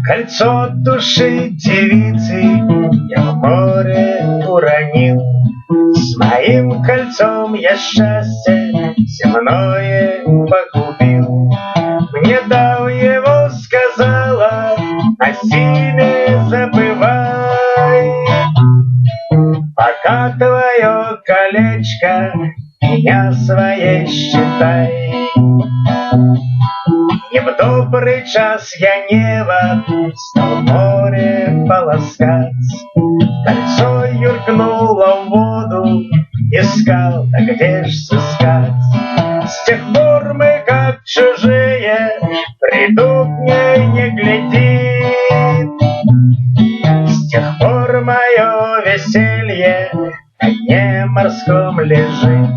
Кольцо души девицы я в море уронил. С моим кольцом я счастье земное погубил. Мне дал его, сказала, носи не забывай, пока твое колечко меня своей считай. И в добрый час я небо стал в море полоскать. Кольцо юркнуло в воду, искал, да где ж сыскать. С тех пор мы как чужие, приду к ней не глядит. С тех пор мое веселье на дне морском лежит.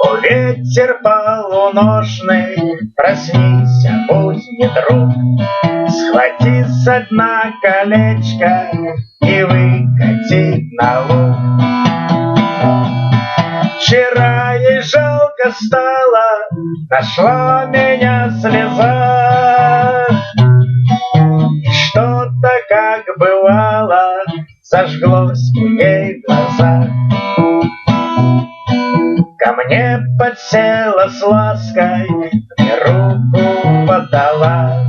О, ветер полуношный, проснись, будь не друг, схвати со дна колечко и выкати на луг. Вчера ей жалко стало, нашла меня слеза, и что-то, как бывало, зажглось ей в глазах. Ко мне подсела с лаской, мне руку подала,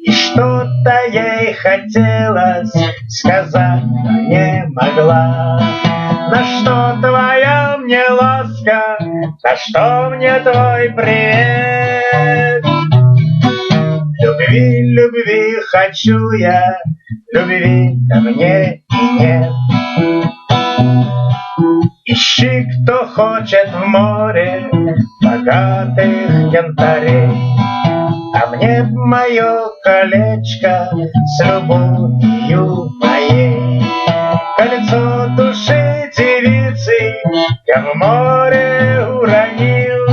и что-то ей хотелось сказать, но не могла. На что твоя мне ласка, на что мне твой привет? Любви, любви хочу я, любви ко мне и нет. Ищи, кто хочет в море богатых янтарей, а мне мое колечко с любовью моей. Кольцо души девицы я в море уронил.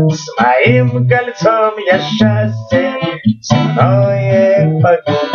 С моим кольцом я счастье земное погубил.